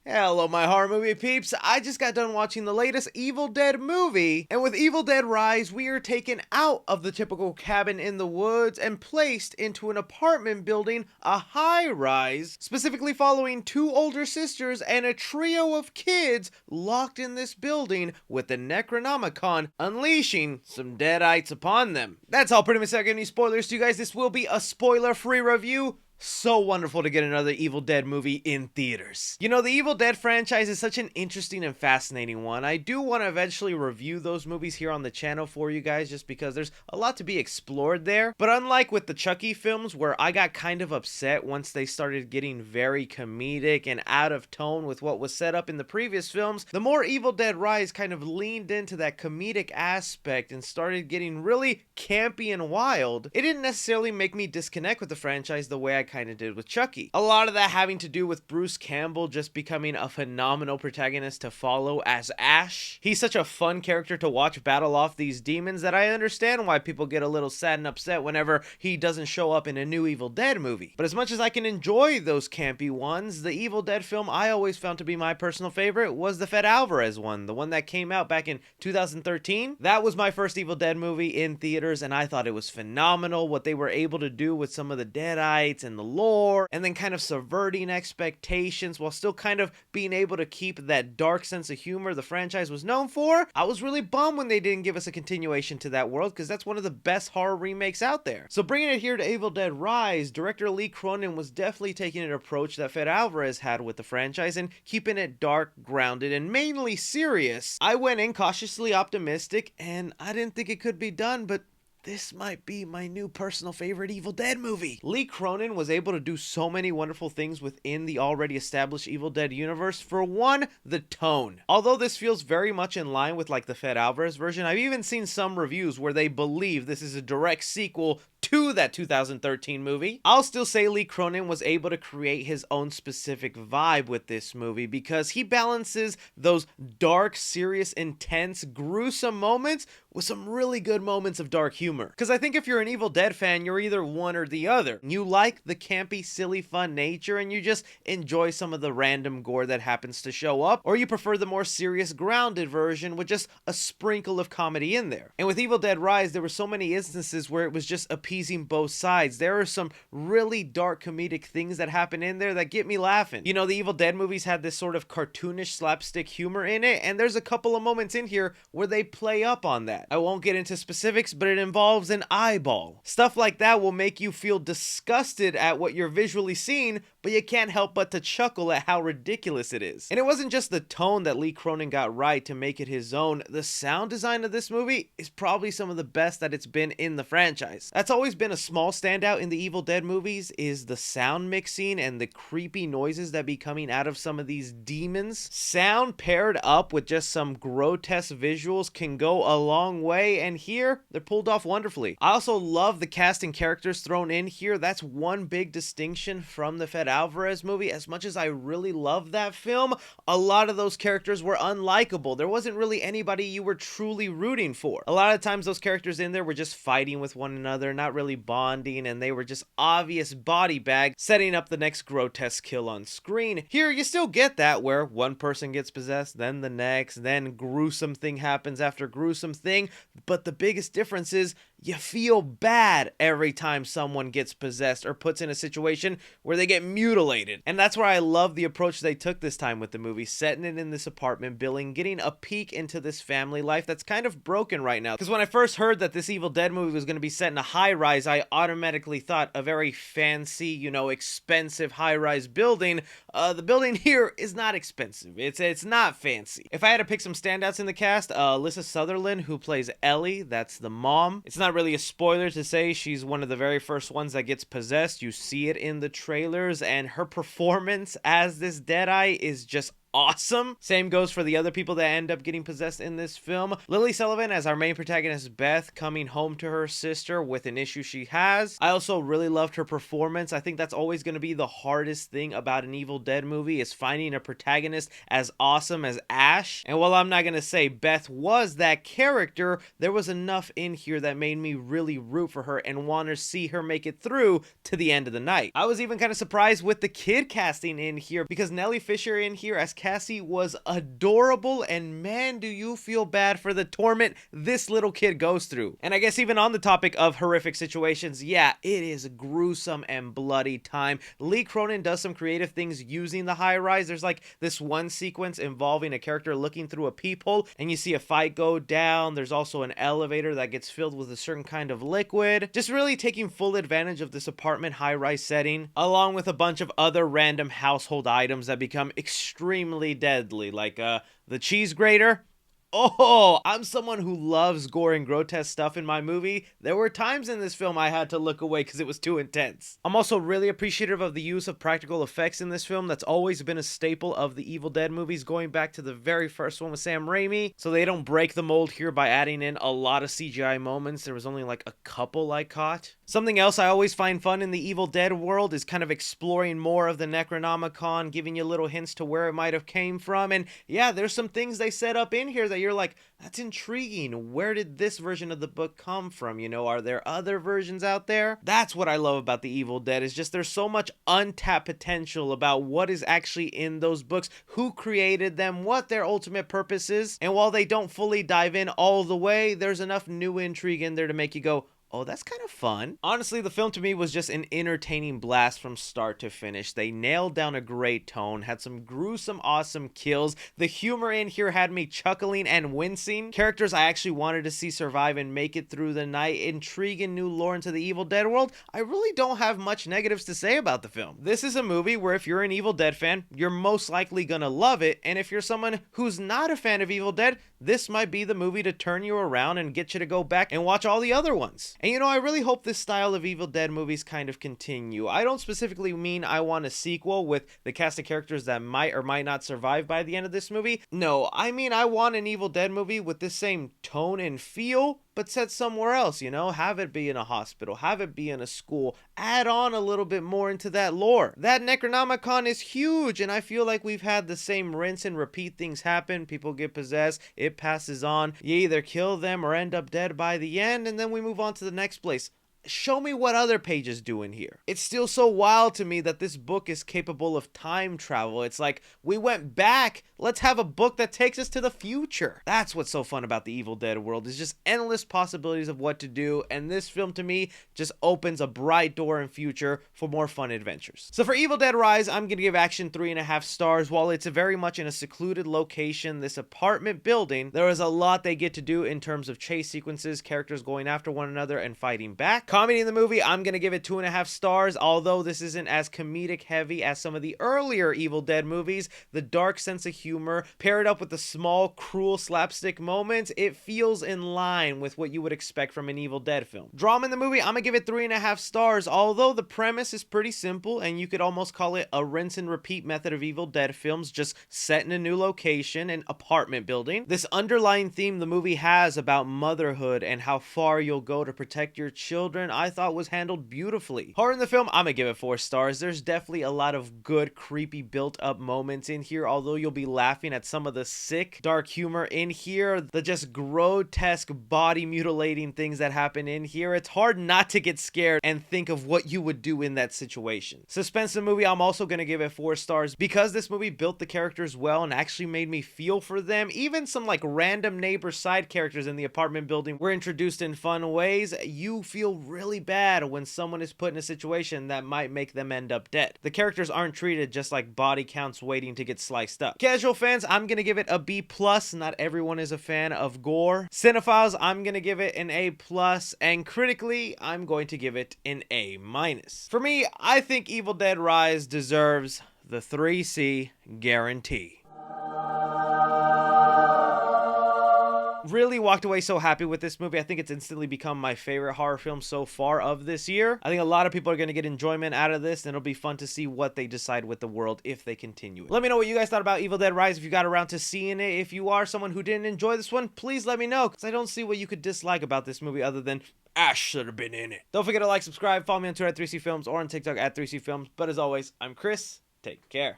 Hello, my horror movie peeps. I just got done watching the latest Evil Dead movie, and with Evil Dead Rise, we are taken out of the typical cabin in the woods and placed into an apartment building, a high rise, specifically following two older sisters and a trio of kids locked in this building with the necronomicon unleashing some deadites upon them. That's all. Pretty much not any spoilers to you guys. This will be a spoiler-free review. So wonderful to get another Evil Dead movie in theaters. You know, the Evil Dead franchise is such an interesting and fascinating one. I do want to eventually review those movies here on the channel for you guys just because there's a lot to be explored there. But unlike with the Chucky films where I got kind of upset once they started getting very comedic and out of tone with what was set up in the previous films, the more Evil Dead Rise kind of leaned into that comedic aspect and started getting really campy and wild. It didn't necessarily make me disconnect with the franchise the way I kind of did with Chucky. A lot of that having to do with Bruce Campbell just becoming a phenomenal protagonist to follow as Ash. He's such a fun character to watch battle off these demons that I understand why people get a little sad and upset whenever he doesn't show up in a new Evil Dead movie. But as much as I can enjoy those campy ones, the Evil Dead film I always found to be my personal favorite was the Fede Alvarez one, the one that came out back in 2013. That was my first Evil Dead movie in theaters, and I thought it was phenomenal what they were able to do with some of the deadites and the lore, and then kind of subverting expectations while still kind of being able to keep that dark sense of humor the franchise was known for. I was really bummed when they didn't give us a continuation to that world because that's one of the best horror remakes out there. So bringing it here to Evil Dead Rise, director Lee Cronin was definitely taking an approach that Fede Alvarez had with the franchise and keeping it dark, grounded, and mainly serious. I went in cautiously optimistic and I didn't think it could be done, but this might be my new personal favorite Evil Dead movie. Lee Cronin was able to do so many wonderful things within the already established Evil Dead universe. For one, the tone. Although this feels very much in line with like the Fede Alvarez version, I've even seen some reviews where they believe this is a direct sequel to that 2013 movie. I'll still say Lee Cronin was able to create his own specific vibe with this movie because he balances those dark, serious, intense, gruesome moments with some really good moments of dark humor. Because I think if you're an Evil Dead fan, you're either one or the other. You like the campy, silly, fun nature and you just enjoy some of the random gore that happens to show up, or you prefer the more serious, grounded version with just a sprinkle of comedy in there. And with Evil Dead Rise, there were so many instances where it was just appeasing both sides. There are some really dark comedic things that happen in there that get me laughing. You know, the Evil Dead movies had this sort of cartoonish slapstick humor in it, and there's a couple of moments in here where they play up on that. I won't get into specifics, but it involves an eyeball. Stuff like that will make you feel disgusted at what you're visually seeing, but you can't help but to chuckle at how ridiculous it is. And it wasn't just the tone that Lee Cronin got right to make it his own. The sound design of this movie is probably some of the best that it's been in the franchise. That's always been a small standout in the Evil Dead movies, is the sound mixing and the creepy noises that be coming out of some of these demons. Sound paired up with just some grotesque visuals can go a long way, and here they're pulled off wonderfully. I also love the cast and characters thrown in here. That's one big distinction from the Fede Alvarez movie. As much as I really love that film, a lot of those characters were unlikable. There wasn't really anybody you were truly rooting for. A lot of times those characters in there were just fighting with one another, not really bonding, and they were just obvious body bags setting up the next grotesque kill on screen. Here you still get that where one person gets possessed, then the next, then gruesome thing happens after gruesome thing, but the biggest difference is you feel bad every time someone gets possessed or puts in a situation where they get mutilated. And that's where I love the approach they took this time with the movie, setting it in this apartment building, getting a peek into this family life that's kind of broken right now. Because when I first heard that this Evil Dead movie was going to be set in a high-rise, I automatically thought a very fancy, you know, expensive high-rise building. The building here is not expensive. It's not fancy. If I had to pick some standouts in the cast, Alyssa Sutherland, who plays Ellie, that's the mom. It's not really a spoiler to say she's one of the very first ones that gets possessed. You see it in the trailers, and her performance as this Deadeye is just awesome. Same goes for the other people that end up getting possessed in this film. Lily Sullivan as our main protagonist Beth coming home to her sister with an issue she has. I also really loved her performance. I think that's always going to be the hardest thing about an Evil Dead movie, is finding a protagonist as awesome as Ash. And while I'm not going to say Beth was that character, there was enough in here that made me really root for her and want to see her make it through to the end of the night. I was even kind of surprised with the kid casting in here, because Nellie Fisher in here as Cassie was adorable, and man, do you feel bad for the torment this little kid goes through. And I guess even on the topic of horrific situations, yeah, it is a gruesome and bloody time. Lee Cronin does some creative things using the high rise. There's like this one sequence involving a character looking through a peephole and you see a fight go down. There's also an elevator that gets filled with a certain kind of liquid. Just really taking full advantage of this apartment high rise setting, along with a bunch of other random household items that become extremely deadly, like the cheese grater. Oh, I'm someone who loves gore and grotesque stuff in my movie. There were times in this film I had to look away because it was too intense. I'm also really appreciative of the use of practical effects in this film. That's always been a staple of the Evil Dead movies, going back to the very first one with Sam Raimi. So they don't break the mold here by adding in a lot of CGI moments. There was only like a couple I caught. Something else I always find fun in the Evil Dead world is kind of exploring more of the necronomicon, giving you little hints to where it might have came from. And yeah, there's some things they set up in here that you're like, that's intriguing. Where did this version of the book come from? You know, are there other versions out there? That's what I love about the Evil Dead, is just there's so much untapped potential about what is actually in those books, who created them, what their ultimate purpose is. And while they don't fully dive in all the way, there's enough new intrigue in there to make you go, oh, that's kind of fun. Honestly, the film to me was just an entertaining blast from start to finish. They nailed down a great tone, had some gruesome, awesome kills. The humor in here had me chuckling and wincing. Characters I actually wanted to see survive and make it through the night. Intrigue and new lore into the Evil Dead world. I really don't have much negatives to say about the film. This is a movie where if you're an Evil Dead fan, you're most likely gonna love it. And if you're someone who's not a fan of Evil Dead, this might be the movie to turn you around and get you to go back and watch all the other ones. And you know, I really hope this style of Evil Dead movies kind of continue. I don't specifically mean I want a sequel with the cast of characters that might or might not survive by the end of this movie. No, I mean I want an Evil Dead movie with the same tone and feel, but set somewhere else, you know? Have it be in a hospital, have it be in a school, add on a little bit more into that lore. That necronomicon is huge, and I feel like we've had the same rinse and repeat things happen. People get possessed, it passes on, you either kill them or end up dead by the end, and then we move on to the next place. Show me what other pages do in here. It's still so wild to me that this book is capable of time travel. It's like, we went back, let's have a book that takes us to the future. That's what's so fun about the Evil Dead world, is just endless possibilities of what to do, and this film to me just opens a bright door in future for more fun adventures. So for Evil Dead Rise, I'm gonna give action 3.5 stars. While it's very much in a secluded location, this apartment building, there is a lot they get to do in terms of chase sequences, characters going after one another and fighting back. Comedy in the movie, I'm gonna give it 2.5 stars, although this isn't as comedic heavy as some of the earlier Evil Dead movies. The dark sense of humor, paired up with the small, cruel slapstick moments, it feels in line with what you would expect from an Evil Dead film. Drama in the movie, I'm gonna give it 3.5 stars, although the premise is pretty simple, and you could almost call it a rinse and repeat method of Evil Dead films, just set in a new location, an apartment building. This underlying theme the movie has about motherhood and how far you'll go to protect your children, I thought was handled beautifully. Horror in the film, I'm gonna give it 4 stars. There's definitely a lot of good, creepy, built-up moments in here, although you'll be laughing at some of the sick, dark humor in here, the just grotesque, body-mutilating things that happen in here. It's hard not to get scared and think of what you would do in that situation. Suspense in the movie, I'm also gonna give it 4 stars, because this movie built the characters well and actually made me feel for them. Even some like random neighbor side characters in the apartment building were introduced in fun ways. You feel really bad when someone is put in a situation that might make them end up dead. The characters aren't treated just like body counts waiting to get sliced up. Casual fans, I'm gonna give it a B+. Not everyone is a fan of gore. Cinephiles, I'm gonna give it an A+, and critically, I'm going to give it an A-. For me, I think Evil Dead Rise deserves the 3C guarantee. Really walked away so happy with this movie. I think it's instantly become my favorite horror film so far of this year. I think a lot of people are going to get enjoyment out of this, and it'll be fun to see what they decide with the world if they continue it. Let me know what you guys thought about Evil Dead Rise if you got around to seeing it. If you are someone who didn't enjoy this one, please let me know, because I don't see what you could dislike about this movie other than Ash should have been in it. Don't forget to like, subscribe, follow me on Twitter at 3C Films or on TikTok at 3C Films. But as always, I'm Chris. Take care.